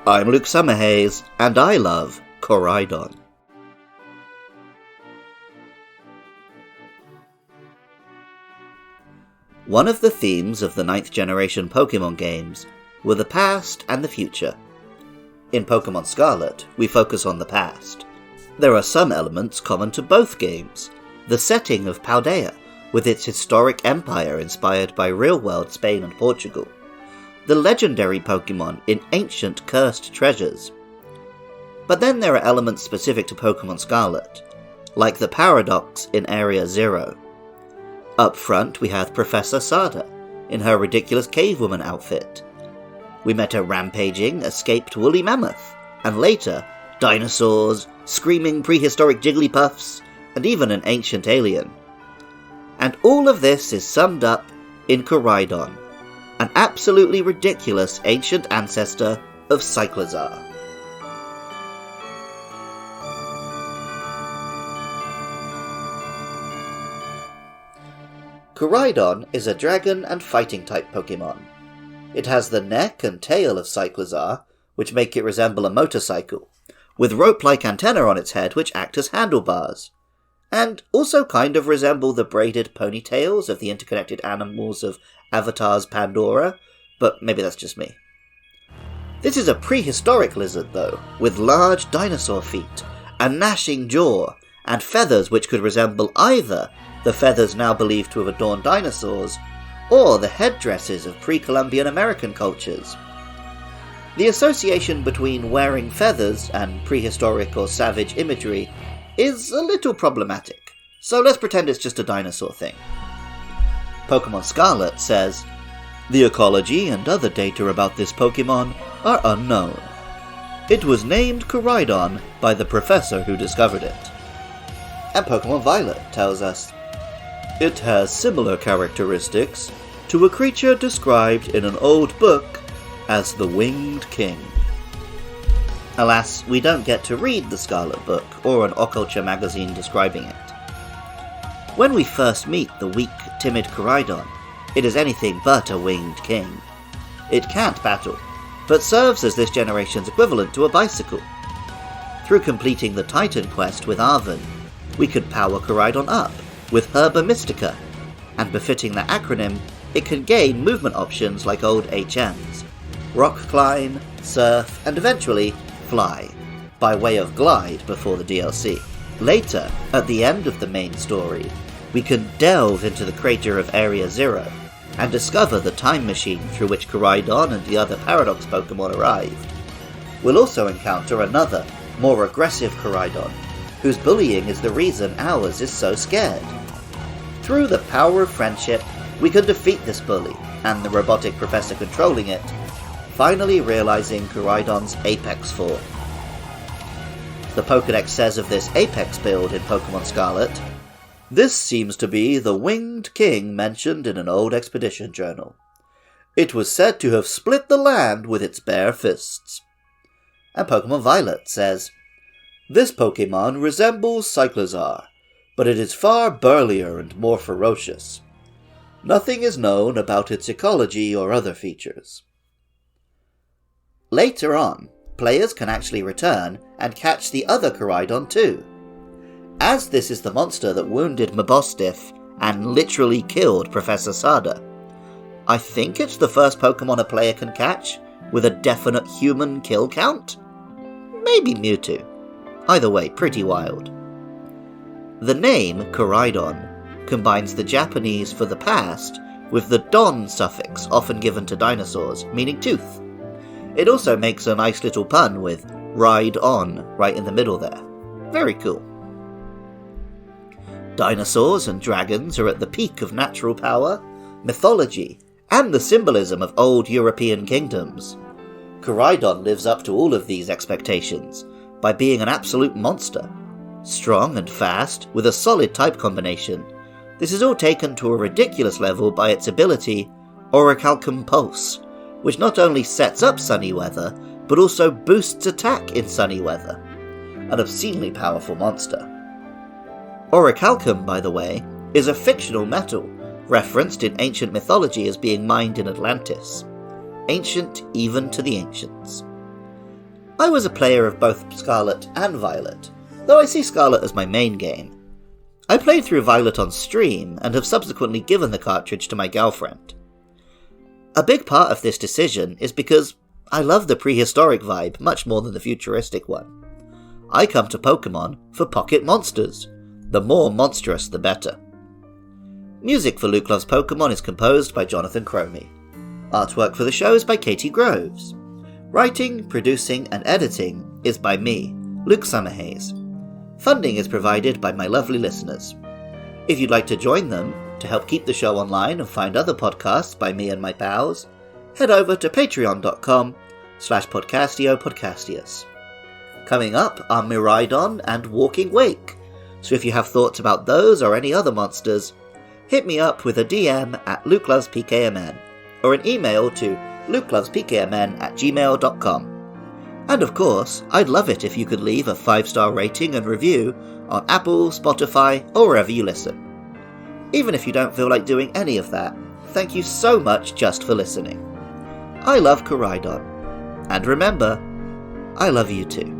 I'm Luke Summerhays, and I love Koraidon. One of the themes of the 9th generation Pokémon games were the past and the future. In Pokémon Scarlet, we focus on the past. There are some elements common to both games. The setting of Paldea, with its historic empire inspired by real-world Spain and Portugal. The legendary Pokémon in ancient cursed treasures. But then there are elements specific to Pokémon Scarlet, like the paradox in Area Zero. Up front we have Professor Sada, in her ridiculous cavewoman outfit. We met a rampaging, escaped woolly mammoth, and later, dinosaurs, screaming prehistoric Jigglypuffs, and even an ancient alien. And all of this is summed up in Koraidon, an absolutely ridiculous ancient ancestor of Cyclizar. Koraidon is a dragon and fighting type Pokémon. It has the neck and tail of Cyclizar, which make it resemble a motorcycle, with rope-like antennae on its head which act as handlebars, and also kind of resemble the braided ponytails of the interconnected animals of Avatar's Pandora, but maybe that's just me. This is a prehistoric lizard though, with large dinosaur feet, a gnashing jaw, and feathers which could resemble either the feathers now believed to have adorned dinosaurs, or the headdresses of pre-Columbian American cultures. The association between wearing feathers and prehistoric or savage imagery is a little problematic, so let's pretend it's just a dinosaur thing. Pokémon Scarlet says, "The ecology and other data about this Pokémon are unknown. It was named Koraidon by the professor who discovered it." And Pokémon Violet tells us, "It has similar characteristics to a creature described in an old book as the Winged King." Alas, we don't get to read the Scarlet Book or an Occulture magazine describing it. When we first meet the weak, timid Koraidon, it is anything but a Winged King. It can't battle, but serves as this generation's equivalent to a bicycle. Through completing the Titan quest with Arven, we could power Koraidon up with Herba Mystica, and befitting the acronym, it can gain movement options like old HMs, rock climb, surf, and eventually fly, by way of glide before the DLC. Later, at the end of the main story, we can delve into the crater of Area Zero, and discover the time machine through which Koraidon and the other Paradox Pokémon arrived. We'll also encounter another, more aggressive Koraidon, whose bullying is the reason ours is so scared. Through the power of friendship, we can defeat this bully, and the robotic professor controlling it, finally realizing Koraidon's apex form. The Pokédex says of this apex build in Pokémon Scarlet, "This seems to be the Winged King mentioned in an old expedition journal. It was said to have split the land with its bare fists." And Pokémon Violet says, "This Pokémon resembles Cyclizar, but it is far burlier and more ferocious. Nothing is known about its ecology or other features." Later on, players can actually return and catch the other Koraidon too, as this is the monster that wounded Mabosstiff and literally killed Professor Sada. I think it's the first Pokemon a player can catch with a definite human kill count? Maybe Mewtwo. Either way, pretty wild. The name Koraidon combines the Japanese for the past with the don suffix often given to dinosaurs, meaning tooth. It also makes a nice little pun with ride on right in the middle there. Very cool. Dinosaurs and dragons are at the peak of natural power, mythology, and the symbolism of old European kingdoms. Koraidon lives up to all of these expectations by being an absolute monster. Strong and fast, with a solid type combination, this is all taken to a ridiculous level by its ability, Orichalcum Pulse, which not only sets up sunny weather, but also boosts attack in sunny weather. An obscenely powerful monster. Orichalcum, by the way, is a fictional metal, referenced in ancient mythology as being mined in Atlantis. Ancient even to the ancients. I was a player of both Scarlet and Violet, though I see Scarlet as my main game. I played through Violet on stream and have subsequently given the cartridge to my girlfriend. A big part of this decision is because I love the prehistoric vibe much more than the futuristic one. I come to Pokémon for pocket monsters. The more monstrous the better. Music for Luke Loves Pokémon is composed by Jonathan Cromie. Artwork for the show is by Katie Groves. Writing, producing, and editing is by me, Luke Summerhays. Funding is provided by my lovely listeners. If you'd like to join them to help keep the show online and find other podcasts by me and my pals, head over to patreon.com/podcastio-podcastius. Coming up are Koraidon and Walking Wake, so if you have thoughts about those or any other monsters, hit me up with a DM at lukelovespkmn or an email to lukelovespkmn@gmail.com. And of course, I'd love it if you could leave a 5-star rating and review on Apple, Spotify, or wherever you listen. Even if you don't feel like doing any of that, thank you so much just for listening. I love Koraidon. And remember, I love you too.